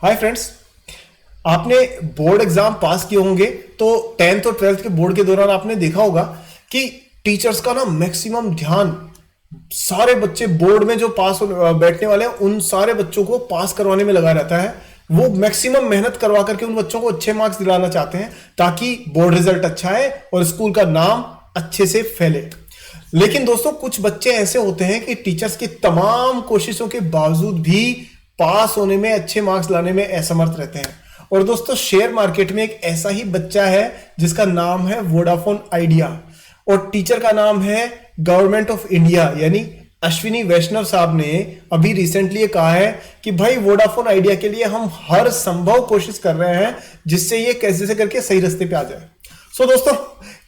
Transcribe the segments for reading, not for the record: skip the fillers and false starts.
Hi friends, आपने board exam पास किए होंगे तो 10th और 12th के बोर्ड के दौरान आपने देखा होगा कि टीचर्स का ना मैक्सिमम ध्यान सारे बच्चे बोर्ड में जो बैठने वाले हैं उन सारे बच्चों को पास करवाने में लगा रहता है। वो मैक्सिमम मेहनत करवा करके उन बच्चों को अच्छे मार्क्स दिलाना चाहते हैं ताकि बोर्ड रिजल्ट अच्छा है और स्कूल का नाम अच्छे से फैले। लेकिन दोस्तों, कुछ बच्चे ऐसे होते हैं कि टीचर्स की तमाम कोशिशों के बावजूद भी पास होने में, अच्छे मार्क्स लाने में असमर्थ रहते हैं। और दोस्तों, शेयर मार्केट में एक ऐसा ही बच्चा है जिसका नाम है वोडाफोन आइडिया और टीचर का नाम है गवर्नमेंट ऑफ इंडिया, यानी अश्विनी वैष्णव साहब ने अभी रिसेंटली कहा है कि भाई वोडाफोन आइडिया के लिए हम हर संभव कोशिश कर रहे हैं जिससे ये कैसे से करके सही रास्ते पे आ जाए। सो दोस्तों,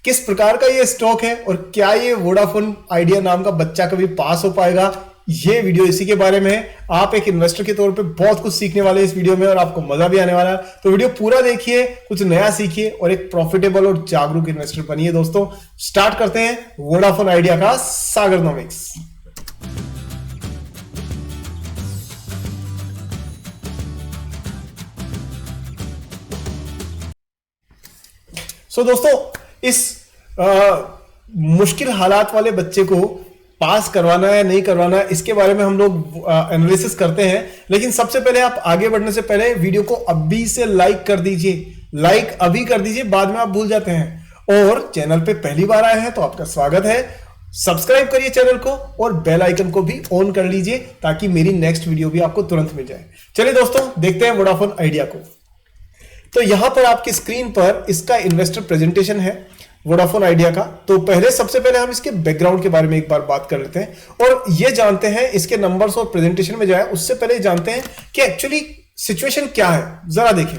किस प्रकार का ये स्टॉक है और क्या ये वोडाफोन आइडिया नाम का बच्चा कभी पास हो पाएगा, ये वीडियो इसी के बारे में है। आप एक इन्वेस्टर के तौर पे बहुत कुछ सीखने वाले इस वीडियो में और आपको मजा भी आने वाला है। तो वीडियो पूरा देखिए, कुछ नया सीखिए और एक प्रॉफिटेबल और जागरूक इन्वेस्टर बनिए। दोस्तों, स्टार्ट करते हैं वोडाफोन आइडिया का सागरनोमिक्स। दोस्तों, इस मुश्किल हालात वाले बच्चे को पास करवाना है नहीं करवाना है, इसके बारे में हम लोग एनालिसिस करते हैं। लेकिन सबसे पहले आप आगे बढ़ने से पहले वीडियो को अभी से लाइक कर दीजिए। लाइक अभी कर दीजिए, बाद में आप भूल जाते हैं। और चैनल पे पहली बार आए हैं तो आपका स्वागत है। सब्सक्राइब करिए चैनल को और बेल आइकन को भी ऑन कर लीजिए ताकि मेरी नेक्स्ट वीडियो भी आपको तुरंत मिल जाए। चलिए दोस्तों, देखते हैं वोडाफोन आइडिया को। तो यहां पर आपकी स्क्रीन पर इसका इन्वेस्टर प्रेजेंटेशन है वोडाफोन आइडिया का। तो सबसे पहले हम इसके बैकग्राउंड के बारे में एक बार बात कर लेते हैं और ये जानते हैं, इसके नंबर्स और प्रेजेंटेशन में जाए उससे पहले जानते हैं कि एक्चुअली सिचुएशन क्या है। जरा देखें।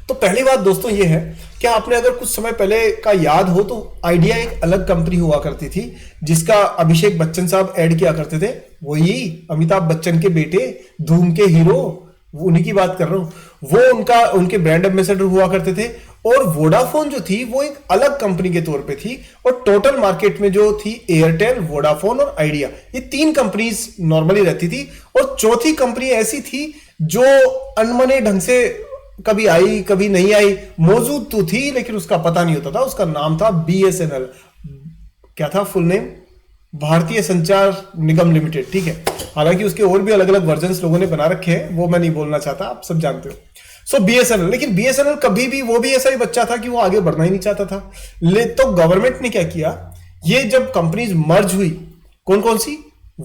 तो पहली बात दोस्तों ये है कि आपने अगर कुछ समय पहले का याद हो तो आइडिया एक अलग कंपनी हुआ करती थी जिसका अभिषेक बच्चन साहब ऐड किया करते थे। वही अमिताभ बच्चन के बेटे, धूम के हीरो, उन्हीं की बात कर रहा हूं। वो उनके ब्रांड एम्बेसडर हुआ करते थे। और वोडाफोन जो थी वो एक अलग कंपनी के तौर पे थी और टोटल मार्केट में जो थी एयरटेल, वोडाफोन और आइडिया, ये तीन कंपनीज नॉर्मली रहती थी। और चौथी कंपनी ऐसी थी जो अनमने ढंग से कभी आई कभी नहीं आई, मौजूद तो थी लेकिन उसका पता नहीं होता था। उसका नाम था BSNL। क्या था फुल नेम? भारतीय संचार निगम लिमिटेड। ठीक है, हालांकि उसके और भी अलग अलग वर्जन लोगों ने बना रखे हैं, वो मैं नहीं बोलना चाहता, आप सब जानते हो। BSNL, लेकिन BSNL कभी भी वो भी ऐसा ही बच्चा था कि वो आगे बढ़ना ही नहीं चाहता था। तो गवर्नमेंट ने क्या किया, ये जब कंपनीज मर्ज हुई, कौन कौन सी,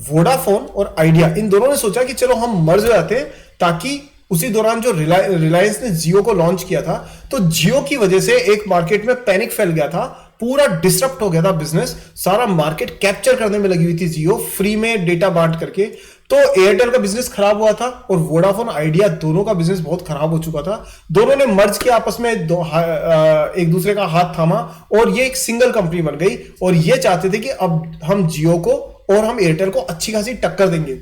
वोडाफोन और आइडिया, इन दोनों ने सोचा कि चलो हम मर्ज हो जाते हैं ताकि उसी दौरान जो रिलायंस ने जियो को लॉन्च किया था, तो जियो की वजह से एक मार्केट में पैनिक फैल गया था, पूरा डिसरप्ट हो गया था बिजनेस, सारा मार्केट कैप्चर करने में लगी हुई थी जियो, फ्री में डेटा बांट करके। तो एयरटेल का बिजनेस खराब हुआ था और वोडाफोन आइडिया दोनों का बिजनेस बहुत खराब हो चुका था। दोनों ने मर्ज किया आपस में, एक दूसरे का हाथ थामा और ये एक सिंगल कंपनी बन गई। और ये चाहते थे कि अब हम जियो को और हम एयरटेल को अच्छी खासी टक्कर देंगे।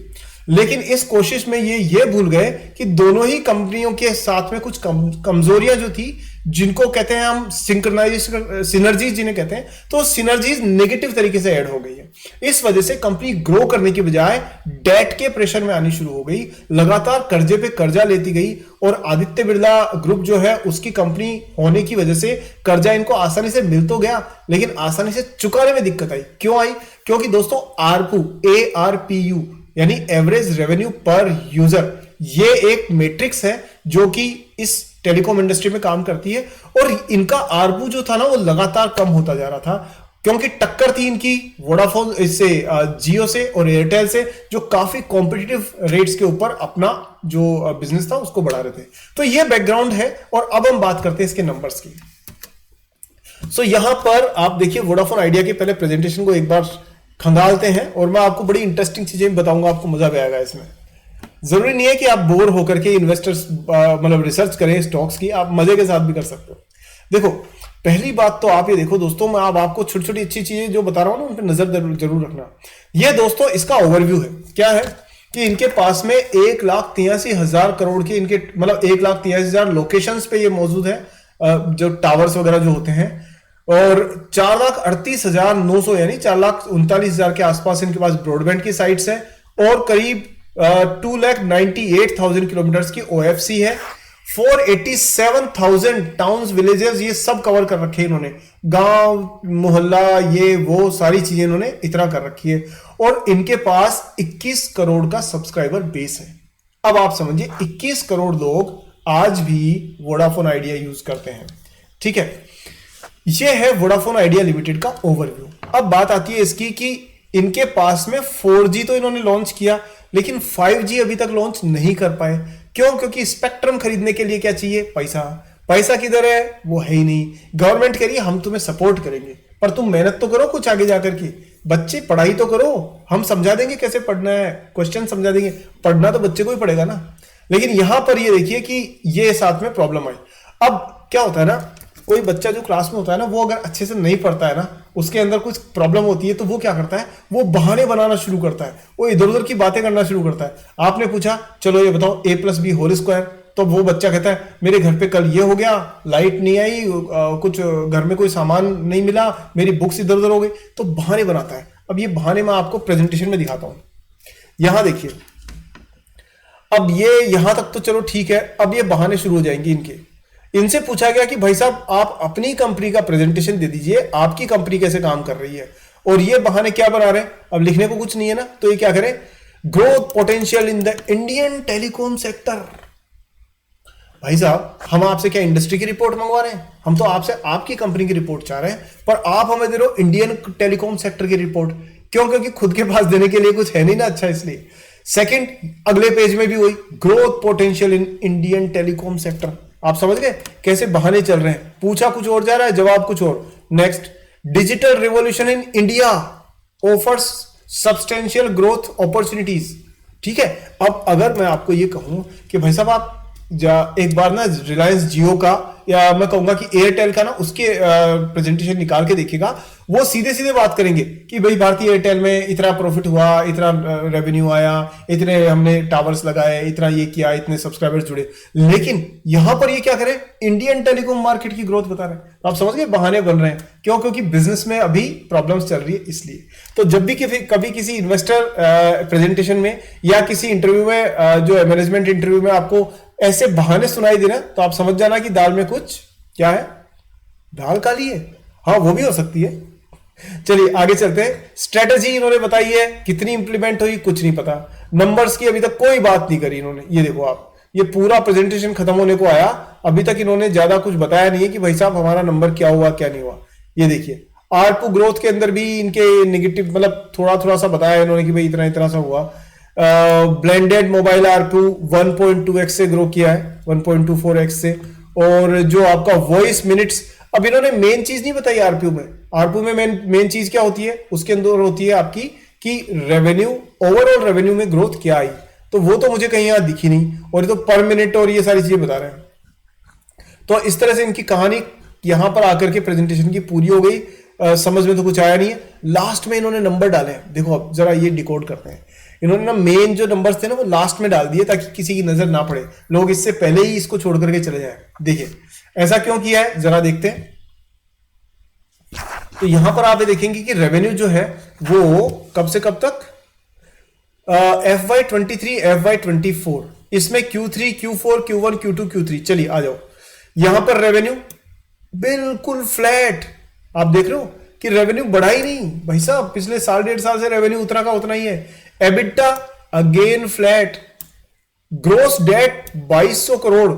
लेकिन इस कोशिश में ये भूल गए कि दोनों ही कंपनियों के साथ में कुछ कमजोरियां जो थी, जिनको कहते हैं हम सिंक्रोनाइजेशन, सिनर्जीज जिन्हें कहते हैं, तो सिनर्जीज नेगेटिव तरीके से ऐड हो गई है। इस वजह से कंपनी ग्रो करने की बजाय डेट के प्रेशर में आनी शुरू हो गई, लगातार कर्जे पे कर्जा लेती गई। और आदित्य बिरला ग्रुप जो है उसकी कंपनी होने की वजह से कर्जा इनको आसानी से मिल तो गया लेकिन आसानी से चुकाने में दिक्कत आई। क्यों आई? क्योंकि दोस्तों ARPU, ARPU यानी एवरेज रेवेन्यू पर यूजर, ये एक मैट्रिक्स है जो कि इस टेलीकॉम इंडस्ट्री में काम करती है। और इनका ARPU जो था ना वो लगातार कम होता जा रहा था क्योंकि टक्कर थी इनकी वोडाफोन इससे, जियो से और एयरटेल से, जो काफी कॉम्पिटिटिव रेट्स के ऊपर अपना जो बिजनेस था उसको बढ़ा रहे थे। तो ये बैकग्राउंड है और अब हम बात करते हैं इसके नंबर्स की। यहां पर आप देखिए वोडाफोन आइडिया के पहले प्रेजेंटेशन को एक बार खंगालते हैं और मैं आपको बड़ी इंटरेस्टिंग चीजें बताऊंगा, आपको मजा भी आएगा इसमें। जरूरी नहीं है कि आप बोर होकर के इन्वेस्टर्स मतलब रिसर्च करें स्टॉक्स की, आप मजे के साथ भी कर सकते हो। देखो, पहली बात तो आप ये देखो दोस्तों, मैं अब आपको छोटी छोटी अच्छी चीजें जो बता रहा हूं ना उन पर नजर जरूर रखना। ये दोस्तों इसका ओवरव्यू है। क्या है कि इनके पास में 1,83,000 करोड़ के, इनके मतलब 1,83,000 लोकेशंस पे ये मौजूद है, जो टावर्स वगैरह जो होते हैं। और 4,38,900 यानी 4,39,000 के आसपास इनके पास ब्रॉडबैंड की साइट्स है और करीब 2,98,000 किलोमीटर की OFC है। 487,000 टाउन्स विलेजेस ये सब कवर कर रखे हैं इन्होंने, गांव मोहल्ला ये वो सारी चीजें इन्होंने इतना कर रखी है। और इनके पास 21 करोड़ का सब्सक्राइबर बेस है। अब आप समझिए 21 करोड़ लोग आज भी वोडाफोन आइडिया यूज करते हैं। ठीक है, ये है वोडाफोन आइडिया लिमिटेड का ओवरव्यू। अब बात आती है इसकी कि इनके पास में 4G तो इन्होंने लॉन्च किया, लेकिन 5G अभी तक लॉन्च नहीं कर पाए। क्यों? क्योंकि स्पेक्ट्रम खरीदने के लिए क्या चाहिए? पैसा। पैसा किधर है? वो है ही नहीं। गवर्नमेंट कह रही है हम तुम्हें सपोर्ट करेंगे, पर तुम मेहनत तो करो कुछ आगे जाकर के। बच्चे पढ़ाई तो करो, हम समझा देंगे कैसे पढ़ना है, क्वेश्चन समझा देंगे, पढ़ना तो बच्चे को ही पड़ेगा ना। लेकिन यहां पर ये देखिए कि ये साथ में प्रॉब्लम आई। अब क्या होता है ना, कोई बच्चा जो क्लास में होता है ना, वो अगर अच्छे से नहीं पढ़ता है ना, उसके अंदर कुछ प्रॉब्लम होती है, तो वो क्या करता है, वो बहाने बनाना शुरू करता है, वो इधर उधर की बातें करना शुरू करता है। आपने पूछा चलो ये बताओ a+b², तो वो बच्चा कहता है मेरे घर पे कल ये हो गया, लाइट नहीं आई, कुछ घर में कोई सामान नहीं मिला, मेरी बुक्स इधर उधर हो गई, तो बहाने बनाता है। अब ये बहाने मैं आपको प्रेजेंटेशन में दिखाता हूं। यहां देखिए, अब ये यहां तक तो चलो ठीक है, अब ये बहाने शुरू हो जाएंगे इनके। इनसे पूछा गया कि भाई साहब आप अपनी कंपनी का प्रेजेंटेशन दे दीजिए, आपकी कंपनी कैसे काम कर रही है, और ये बहाने क्या बना रहे हैं। अब लिखने को कुछ नहीं है ना, तो ये क्या करें, growth potential in the Indian telecom sector. भाई साहब हम आपसे क्या इंडस्ट्री की रिपोर्ट मंगवा रहे हैं? हम तो आपसे आपकी कंपनी की रिपोर्ट चाह रहे हैं, पर आप हमें दे रहे हो इंडियन टेलीकॉम सेक्टर की रिपोर्ट। क्यों? क्योंकि खुद के पास देने के लिए कुछ है नहीं ना अच्छा, इसलिए। सेकंड, अगले पेज में भी वही growth potential in Indian telecom sector. आप समझ गए कैसे बहाने चल रहे हैं, पूछा कुछ और जा रहा है, जवाब कुछ और। Next, digital revolution in India offers substantial growth opportunities. ठीक है, अब अगर मैं आपको ये कहूं कि भाई साहब आप एक बार ना रिलायंस जियो का, या मैं कहूंगा कि एयरटेल का ना, उसके प्रेजेंटेशन निकाल के देखिएगा, वो सीधे सीधे बात करेंगे कि भाई भारतीय एयरटेल में इतना प्रॉफिट हुआ, इतना रेवेन्यू आया, इतने हमने टावर्स लगाए, इतना ये किया, इतने सब्सक्राइबर्स जुड़े। लेकिन यहां पर ये क्या करें, इंडियन टेलीकॉम मार्केट की ग्रोथ बता रहे हैं। आप समझ गए बहाने बन रहे हैं। क्यों? क्योंकि बिजनेस में अभी प्रॉब्लम्स चल रही है, इसलिए। तो जब भी कभी किसी इन्वेस्टर प्रेजेंटेशन में या किसी इंटरव्यू में, जो मैनेजमेंट इंटरव्यू में आपको ऐसे बहाने सुनाई दे रहे हैं, तो आप समझ जाना कि दाल में कुछ क्या है, दाल काली है। हाँ, वो भी हो सकती है। चलिए आगे चलते हैं। स्ट्रेटजी इन्होंने बताई है, कितनी इंप्लीमेंट हुई कुछ नहीं पता। नंबर्स की अभी तक कोई बात नहीं करी इन्होंने। ये देखो आप, ये पूरा प्रेजेंटेशन खत्म होने को आया, अभी तक इन्होंने ज्यादा कुछ बताया नहीं है कि भाई साहब हमारा नंबर क्या हुआ क्या नहीं हुआ। ये देखिए, आरपू ग्रोथ के अंदर भी इनके नेगेटिव, मतलब थोड़ा थोड़ा सा बताया इन्होंने कि भाई इतना इतना सा हुआ। ब्लेंडेड मोबाइल आरपू 1.2x से ग्रो किया है, 1.24x से। और जो आपका वॉइस मिनट्स, अब इन्होंने मेन चीज नहीं बताई आरपू में। आरपू में मेन चीज क्या होती है, उसके अंदर होती है आपकी कि रेवेन्यू, ओवरऑल रेवेन्यू में ग्रोथ क्या आई, तो वो तो मुझे कहीं यहां दिखी नहीं। और ये तो पर मिनट और ये सारी चीजें बता रहे हैं। तो इस तरह से इनकी कहानी यहां पर आकर के प्रेजेंटेशन की पूरी हो गई। समझ में तो कुछ आया नहीं है। लास्ट में इन्होंने नंबर डाले हैं, देखो अब जरा ये डिकोड करते हैं। इन्होंने ना मेन जो नंबर्स थे ना वो लास्ट में डाल दिए, ताकि किसी की नजर ना पड़े, लोग इससे पहले ही इसको छोड़ करके चले जाए। देखिए ऐसा क्यों किया है, जरा देखते हैं। तो यहां पर आप ये देखेंगे कि रेवेन्यू जो है वो कब से कब तक, FY23 FY24, इसमें Q3 Q4 Q1 Q2 Q3। चलिए आ जाओ, यहां पर रेवेन्यू बिल्कुल फ्लैट। आप देख रहे हो कि रेवेन्यू बढ़ा ही नहीं भाई साहब, पिछले साल 1.5 साल से रेवेन्यू उतना का उतना ही है। EBITDA again flat. Gross debt 2200 crore,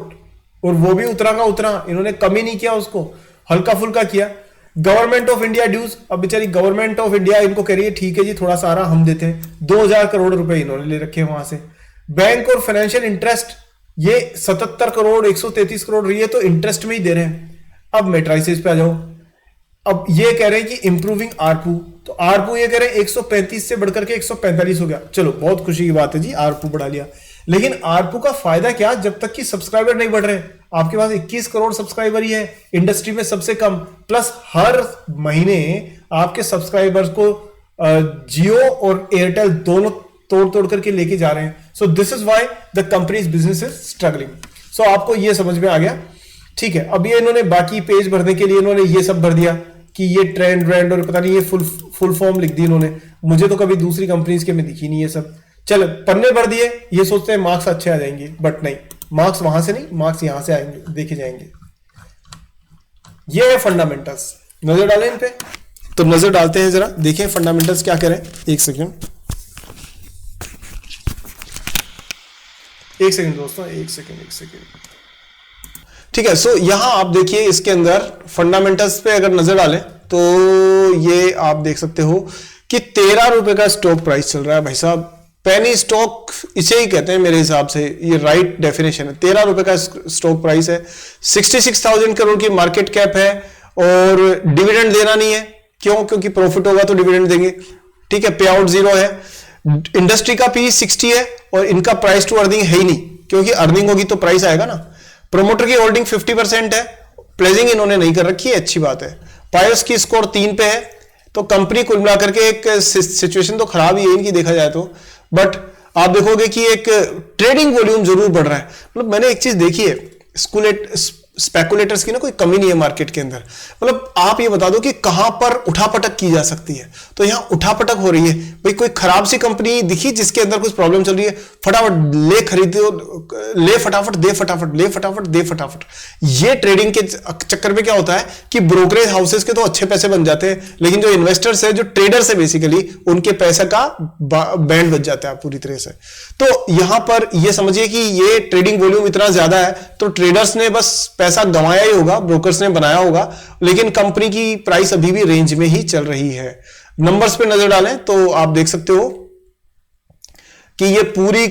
और वो भी उतना का उतना, इन्होंने कमी नहीं किया, उसको हल्का फुल्का किया। गवर्नमेंट ऑफ इंडिया ड्यूज, अब बेचारी गवर्नमेंट ऑफ इंडिया इनको कह रही है ठीक है जी थोड़ा सारा हम देते हैं, 2000 करोड़ रुपए इन्होंने ले रखे हैं वहां से। बैंक और फाइनेंशियल इंटरेस्ट ये 77 करोड़ 133 करोड़ रही है, तो इंटरेस्ट में ही दे रहे हैं। अब मेट्राइसिस पे आ जाओ। अब ये कह रहे हैं कि इंप्रूविंग आरपू, तो आरपू ये कह रहे हैं 135 से बढ़कर के 145 हो गया। चलो बहुत खुशी की बात है जी, आरपू बढ़ा लिया। लेकिन आरपू का फायदा क्या, जब तक कि सब्सक्राइबर नहीं बढ़ रहे। आपके पास 21 करोड़ सब्सक्राइबर ही है, इंडस्ट्री में सबसे कम, प्लस हर महीने आपके सब्सक्राइबर्स को जियो और एयरटेल दोनों तोड़ तोड़ करके लेके जा रहे हैं। So this is why the companies business is struggling. So आपको ये समझ में आ गया, ठीक है। अब ये इन्होंने बाकी पेज भरने के लिए इन्होंने ये सब भर दिया कि ये ट्रेंड और पता नहीं ये फुल फॉर्म लिख दी इन्होंने। मुझे तो कभी दूसरी कंपनीज के में दिखी नहीं है सब। चलो पन्ने भर दिए, ये सोचते हैं मार्क्स अच्छे आ जाएंगे, बट नहीं, मार्क्स वहां से नहीं, मार्क्स यहां से आएंगे, देखे जाएंगे। ये है फंडामेंटल्स। नजर डालें इन पे, तो नजर डालते हैं जरा, देखें फंडामेंटल्स क्या कह रहे हैं। एक सेकंड दोस्तों, एक सेकंड। ठीक है, सो यहां आप देखिए इसके अंदर फंडामेंटल्स पे अगर नजर डालें तो ये आप देख सकते हो कि 13 रुपए का स्टॉक प्राइस चल रहा है भाई साहब। पेनी स्टॉक इसे ही कहते हैं मेरे हिसाब से, ये राइट डेफिनेशन है। 13 रुपए का स्टॉक प्राइस है, 66,000 करोड़ की मार्केट कैप है, और डिविडेंड देना नहीं है। क्यों? क्योंकि प्रॉफिट होगा तो डिविडेंड देंगे। ठीक है, पे आउट 0 है। इंडस्ट्री का पी 60 है, और इनका प्राइस टू अर्निंग है ही नहीं, क्योंकि अर्निंग होगी तो प्राइस आएगा ना। प्रोमोटर की होल्डिंग 50% है, प्लेजिंग इन्होंने नहीं कर रखी है, अच्छी बात है। पायोस की स्कोर 3 पे है, तो कंपनी कुल मिलाकर के एक सिचुएशन तो खराब ही है इनकी देखा जाए तो, बट आप देखोगे कि एक ट्रेडिंग वॉल्यूम जरूर बढ़ रहा है। मतलब मैंने एक चीज देखी है, स्पेकुलेटर्स की ना कोई कमी नहीं है मार्केट के अंदर। मतलब आप ये बता दो कि कहां पर उठापटक की जा सकती है, तो यहां उठापटक हो रही है। भाई कोई खराब सी कंपनी दिखी जिसके अंदर कुछ प्रॉब्लम चल रही है, फटाफट ले खरीदो, ले फटाफट दे, फटाफट ले, फटाफट दे, फटाफट। ये ट्रेडिंग के चक्कर में क्या होता है कि ब्रोकरेज हाउसेस के तो अच्छे पैसे बन जाते हैं, लेकिन जो इन्वेस्टर्स है, जो ट्रेडर्स है बेसिकली, उनके पैसे का बैंड बच जाता है पूरी तरह से। तो यहां पर ये समझिए कि ये ट्रेडिंग वॉल्यूम इतना ज्यादा है, तो ट्रेडर्स ने बस पैसा गंवाया ही होगा, ब्रोकर्स ने बनाया होगा, लेकिन कंपनी की प्राइस अभी भी रेंज में ही चल रही है। नंबर्स पे नजर डालें तो आप देख सकते हो कि ये पूरी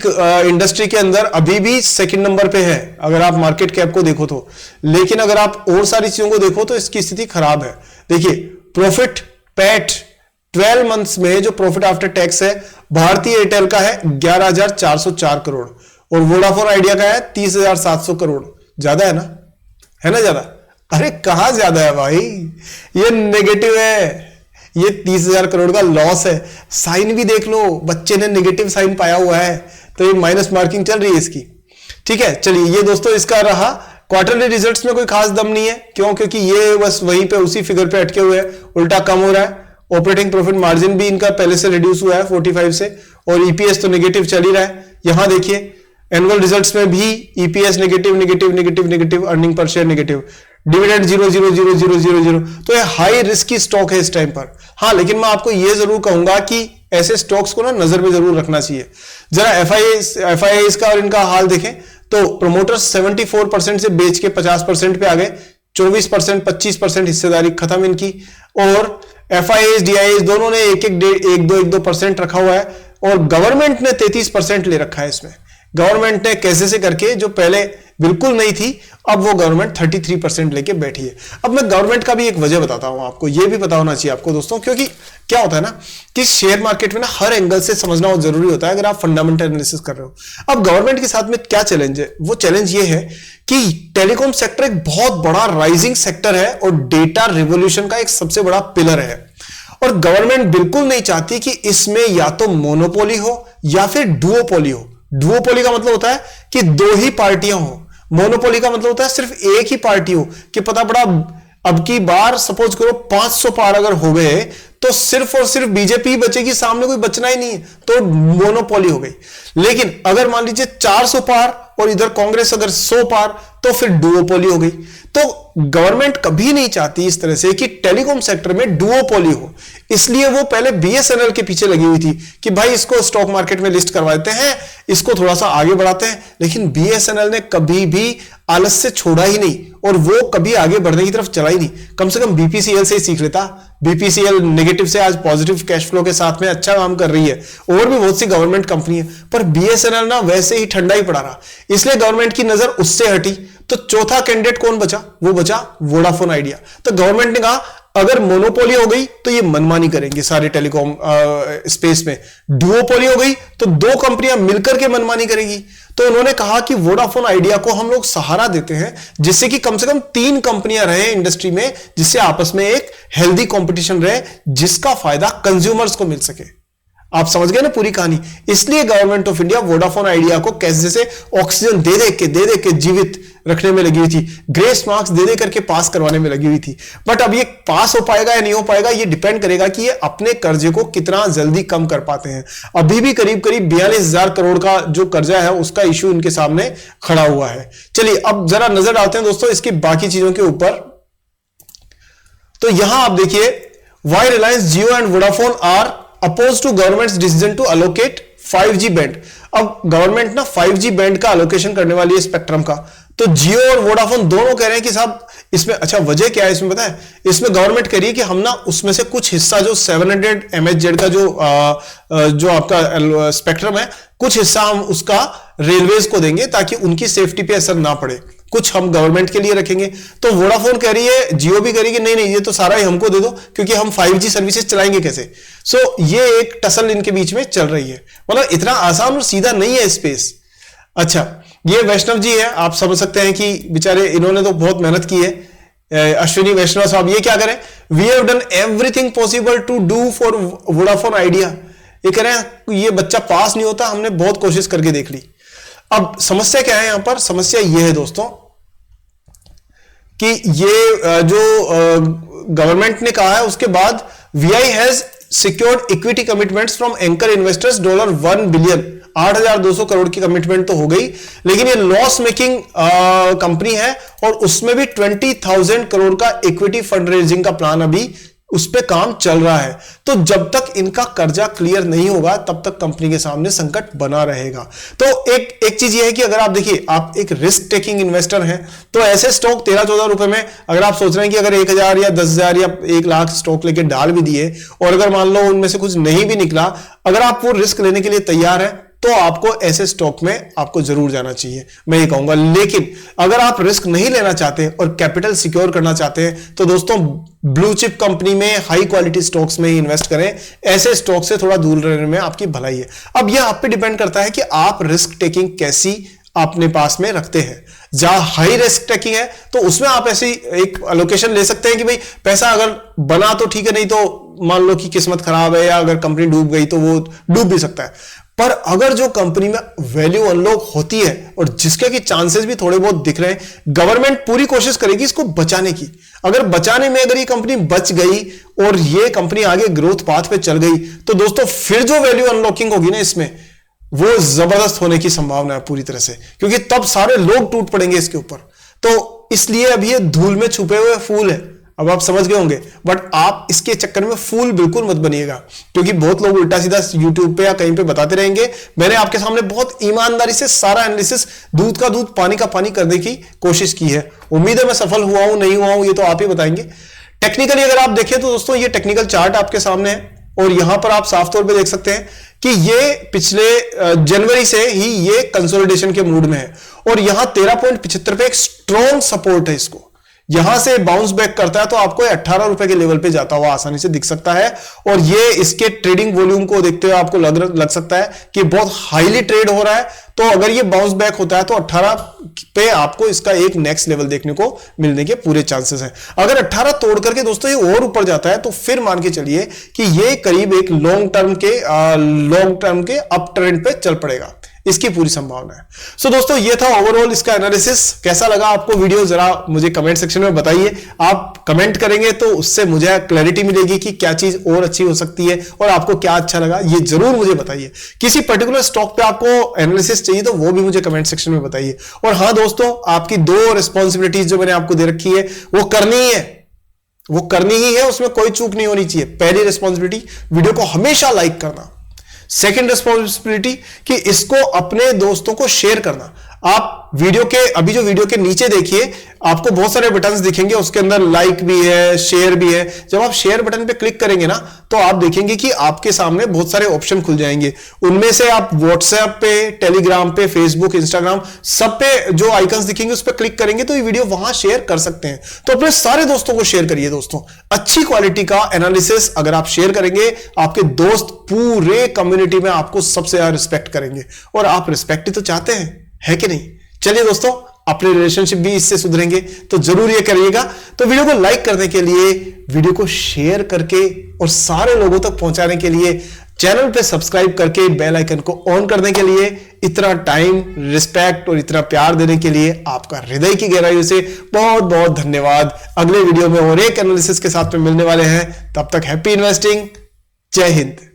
इंडस्ट्री के अंदर अभी भी सेकंड नंबर पे है अगर आप मार्केट कैप को देखो तो, लेकिन अगर आप और सारी चीजों को देखो तो इसकी स्थिति खराब है। देखिए प्रॉफिट पैट 12 मंथ्स में जो प्रॉफिट आफ्टर टैक्स है, भारतीय एयरटेल का है 11,404 करोड़, और वोडाफोन आइडिया का है 30,700 करोड़। ज्यादा है ना, है ना ज्यादा? अरे कहां ज्यादा है भाई, ये नेगेटिव है, ये 30,000 करोड़ का लॉस है। साइन भी देख लो, बच्चे ने नेगेटिव साइन पाया हुआ है, तो ये माइनस मार्किंग चल रही है इसकी। ठीक है, चलिए ये दोस्तों इसका रहा। क्वार्टरली रिजल्ट्स में कोई खास दम नहीं है, क्यों? क्योंकि ये बस वहीं पे उसी फिगर पे अटके हुए हैं, उल्टा कम हो रहा है। ऑपरेटिंग प्रॉफिट मार्जिन भी इनका पहले से रिड्यूस हुआ है 45 से, और ईपीएस तो नेगेटिव चल ही रहा है। यहां देखिए एनुअल रिजल्ट्स में भी EPS negative negative negative negative, earning per share negative, dividend 0,00000। तो ये हाई रिस्की स्टॉक है इस टाइम पर। हाँ, लेकिन मैं आपको यह जरूर कहूंगा कि ऐसे स्टॉक्स को ना नजर में जरूर रखना चाहिए। जरा एफआईआईज का और इनका हाल देखें तो प्रोमोटर्स 74% से बेच के 50% पे आ गए, 24% 25% हिस्सेदारी खत्म इनकी, और एफआईआईज डीआईआईज दोनों ने 1-2% रखा हुआ है, और गवर्नमेंट ने 33% ले रखा है इसमें। गवर्नमेंट ने कैसे से करके, जो पहले बिल्कुल नहीं थी, अब वो गवर्नमेंट 33% लेके बैठी है। अब मैं गवर्नमेंट का भी एक वजह बताता हूं आपको, ये भी पता होना चाहिए आपको दोस्तों, क्योंकि क्या होता है ना कि शेयर मार्केट में ना हर एंगल से समझना बहुत जरूरी होता है अगर आप फंडामेंटल एनालिसिस कर रहे हो। अब गवर्नमेंट के साथ में क्या चैलेंज है? वो चैलेंज ये है कि टेलीकॉम सेक्टर एक बहुत बड़ा राइजिंग सेक्टर है, और डेटा रिवोल्यूशन का एक सबसे बड़ा पिलर है, और गवर्नमेंट बिल्कुल नहीं चाहती कि इसमें या तो मोनोपोली हो या फिर डुओपोली हो। डुओपोली का मतलब होता है कि 2 ही पार्टियां हो, मोनोपोली का मतलब होता है सिर्फ एक ही पार्टी हो, कि पता पड़ा अब की बार सपोज करो 500 पार अगर हो गए तो सिर्फ और सिर्फ बीजेपी बचेगी, सामने कोई बचना ही नहीं है, तो मोनोपोली हो गई। लेकिन अगर मान लीजिए 400 पार और इधर कांग्रेस अगर 100 पार, तो फिर डुओपोली हो गई। तो गवर्नमेंट कभी नहीं चाहती इस तरह से कि टेलीकॉम सेक्टर में डुओपोली हो, इसलिए वो पहले बीएसएनएल के पीछे लगी हुई थी कि भाई इसको स्टॉक मार्केट में लिस्ट करवा देते हैं, इसको थोड़ा सा आगे बढ़ाते हैं। लेकिन बीएसएनएल ने कभी भी आलस से छोड़ा ही नहीं, और वो कभी आगे बढ़ने की तरफ चला ही नहीं। कम से कम बीपीसीएल से ही सीख लेता। बीपीसीएल नेगेटिव से आज पॉजिटिव कैश फ्लो के साथ में अच्छा काम कर रही है, और भी बहुत सी गवर्नमेंट कंपनी है, पर बीएसएनएल ना वैसे ही ठंडा ही पड़ा रहा, इसलिए गवर्नमेंट की नजर उससे हटी। तो चौथा कैंडिडेट कौन बचा? वो बचा वोडाफोन आइडिया। तो गवर्नमेंट ने कहा अगर मोनोपोली हो गई तो ये मनमानी करेंगे सारे टेलीकॉम स्पेस में, डुओपोली हो गई तो 2 कंपनियां मिलकर के मनमानी करेगी। तो उन्होंने कहा कि वोडाफोन आइडिया को हम लोग सहारा देते हैं, जिससे कि कम से कम 3 कंपनियां रहे इंडस्ट्री में, जिससे आपस में एक हेल्दी कंपटीशन रहे, जिसका फायदा कंज्यूमर्स को मिल सके। आप समझ गए ना पूरी कहानी। इसलिए government of India Vodafone idea को कैसे से ऑक्सीजन दे दे के जीवित रखने में लगी हुई थी, ग्रेस मार्क्स दे दे करके पास करवाने में लगी हुई थी। बट अब ये पास हो पाएगा या नहीं हो पाएगा, ये डिपेंड करेगा कि ये अपने कर्जे को कितना जल्दी कम कर पाते हैं। अभी भी करीब करीब 42,000 करोड़ का जो कर्जा है उसका इश्यू इनके सामने खड़ा हुआ है। चलिए अब जरा नजर डालते हैं दोस्तों इसकी बाकी चीजों के ऊपर। तो यहां आप देखिए, why Reliance Jio and Vodafone are oppose to government's decision to allocate 5G band. अब गवर्नमेंट ना 5G बैंड का अलोकेशन करने वाली है स्पेक्ट्रम का, तो जियो और वोडाफोन दोनों कह रहे हैं कि साहब इसमें, अच्छा वजह क्या है इसमें पता है, इसमें गवर्नमेंट कह रही है कि हम ना उसमें से कुछ हिस्सा जो 700 MHz का जो आपका स्पेक्ट्रम है, कुछ हिस्सा हम उसका रेलवेज को देंगे ताकि उनकी सेफ्टी पे असर ना पड़े, कुछ हम गवर्नमेंट के लिए रखेंगे। तो वोडाफोन कह रही है, जियो भी कह रही है कि नहीं नहीं ये तो सारा ही हमको दे दो क्योंकि हम 5G सर्विसेज चलाएंगे कैसे। सो ये एक टसल इनके बीच में चल रही है, मतलब इतना आसान और सीधा नहीं है स्पेस। अच्छा ये वैष्णव जी है, आप समझ सकते हैं कि बेचारे इन्होंने तो बहुत मेहनत की है, अश्विनी वैष्णव साहब, ये क्या करें, we have done everything possible to do for Vodafone Idea. ये कह रहे हैं ये बच्चा पास नहीं होता, हमने बहुत कोशिश करके देख ली। अब समस्या क्या है यहां पर, समस्या यह है दोस्तों कि ये जो गवर्नमेंट ने कहा है उसके बाद VI has secured equity commitments from anchor investors $1 billion, 8,200 crore की कमिटमेंट तो हो गई, लेकिन ये लॉस मेकिंग कंपनी है और उसमें भी 20,000 करोड़ का इक्विटी फंड रेजिंग का प्लान अभी उस पे काम चल रहा है। तो जब तक इनका कर्जा क्लियर नहीं होगा तब तक कंपनी के सामने संकट बना रहेगा। तो एक चीज ये है कि अगर आप देखिए, आप एक रिस्क टेकिंग इन्वेस्टर हैं तो ऐसे स्टॉक 13-14 रुपए में अगर आप सोच रहे हैं कि अगर 1,000 या 10,000 या 1 लाख स्टॉक लेके डाल भी दिए और अगर मान लो उनमें से कुछ नहीं भी निकला, अगर आप वो रिस्क लेने के लिए तैयार हैं तो आपको ऐसे स्टॉक में आपको जरूर जाना चाहिए, मैं ये कहूंगा। लेकिन अगर आप रिस्क नहीं लेना चाहते और कैपिटल सिक्योर करना चाहते हैं तो दोस्तों ब्लू चिप कंपनी में हाई क्वालिटी स्टॉक्स में ही इन्वेस्ट करें, ऐसे स्टॉक से थोड़ा दूर रहने में आपकी भलाई है। अब यह आप पे डिपेंड करता है कि आप रिस्क टेकिंग कैसी अपने पास में रखते हैं। जहां हाई रिस्क टेकिंग है तो उसमें आप ऐसी एक एलोकेशन ले सकते हैं कि भाई पैसा अगर बना तो ठीक है, नहीं तो मान लो कि किस्मत खराब है या अगर कंपनी डूब गई तो वो डूब भी सकता है। पर अगर जो कंपनी में वैल्यू अनलॉक होती है और जिसके की चांसेस भी थोड़े बहुत दिख रहे हैं, गवर्नमेंट पूरी कोशिश करेगी इसको बचाने की। अगर बचाने में अगर ये कंपनी बच गई और ये कंपनी आगे ग्रोथ पाथ पे चल गई तो दोस्तों फिर जो वैल्यू अनलॉकिंग होगी ना इसमें, वो जबरदस्त होने की संभावना है पूरी तरह से, क्योंकि तब सारे लोग टूट पड़ेंगे इसके ऊपर। तो इसलिए अभी ये धूल में छुपे हुए फूल है, अब आप समझ गए होंगे। बट आप इसके चक्कर में फूल बिल्कुल मत बनिएगा, क्योंकि बहुत लोग उल्टा सीधा YouTube पे या कहीं पे बताते रहेंगे। मैंने आपके सामने बहुत ईमानदारी से सारा एनालिसिस, दूध का दूध पानी का पानी करने की कोशिश की है। उम्मीद है मैं सफल हुआ हूं नहीं हुआ हूं ये तो आप ही बताएंगे। टेक्निकली अगर आप देखें तो दोस्तों ये टेक्निकल चार्ट आपके सामने है और यहां पर आप साफ तौर पे देख सकते हैं कि ये पिछले जनवरी से ही ये कंसोलिडेशन के मूड में है और यहां 13.75 पे एक स्ट्रॉन्ग सपोर्ट है। इसको यहां से बाउंस बैक करता है तो आपको 18 रुपए के लेवल पे जाता हुआ आसानी से दिख सकता है। और ये इसके ट्रेडिंग वॉल्यूम को देखते हुए आपको लग सकता है कि बहुत हाईली ट्रेड हो रहा है। तो अगर ये बाउंस बैक होता है तो 18 पे आपको इसका एक नेक्स्ट लेवल देखने को मिलने के पूरे चांसेस हैं। अगर 18 तोड़ करके दोस्तों ये और ऊपर जाता है तो फिर मान के चलिए कि ये करीब एक लॉन्ग टर्म के अप ट्रेंड पे चल पड़ेगा, इसकी पूरी संभावना है। सो दोस्तों ये था ओवरऑल इसका एनालिसिस। कैसा लगा आपको वीडियो जरा मुझे कमेंट सेक्शन में बताइए। आप कमेंट करेंगे तो उससे मुझे क्लैरिटी मिलेगी कि क्या चीज और अच्छी हो सकती है और आपको क्या अच्छा लगा ये जरूर मुझे बताइए। किसी पर्टिकुलर स्टॉक पे आपको एनालिसिस चाहिए तो वो भी मुझे कमेंट सेक्शन में बताइए। और हाँ दोस्तों, आपकी 2 रिस्पॉन्सिबिलिटीज जो मैंने आपको दे रखी है वो करनी ही है, उसमें कोई चूक नहीं होनी चाहिए। पहली रिस्पॉन्सिबिलिटी, वीडियो को हमेशा लाइक करना। सेकेंड रिस्पॉन्सिबिलिटी कि इसको अपने दोस्तों को शेयर करना। आप वीडियो के अभी जो वीडियो के नीचे देखिए आपको बहुत सारे बटन्स दिखेंगे, उसके अंदर लाइक भी है, शेयर भी है। जब आप शेयर बटन पे क्लिक करेंगे ना तो आप देखेंगे कि आपके सामने बहुत सारे ऑप्शन खुल जाएंगे। उनमें से आप व्हाट्सएप पे, टेलीग्राम पे, फेसबुक, इंस्टाग्राम सब पे जो आइकन्स दिखेंगे उस पर क्लिक करेंगे तो ये वीडियो वहां शेयर कर सकते हैं। तो अपने सारे दोस्तों को शेयर करिए दोस्तों। अच्छी क्वालिटी का एनालिसिस अगर आप शेयर करेंगे, आपके दोस्त पूरे कम्युनिटी में आपको सबसे ज्यादा रिस्पेक्ट करेंगे और आप रिस्पेक्ट ही तो चाहते हैं, है कि नहीं। चलिए दोस्तों, अपने रिलेशनशिप भी इससे सुधरेंगे तो जरूर ये करिएगा। तो वीडियो को लाइक करने के लिए, वीडियो को शेयर करके और सारे लोगों तक पहुंचाने के लिए, चैनल पे सब्सक्राइब करके बेल आइकन को ऑन करने के लिए इतना टाइम, रिस्पेक्ट और इतना प्यार देने के लिए आपका हृदय की गहराइयों से बहुत बहुत धन्यवाद। अगले वीडियो में और एक एनालिसिस के साथ में मिलने वाले हैं। तब तक हैप्पी इन्वेस्टिंग। जय हिंद।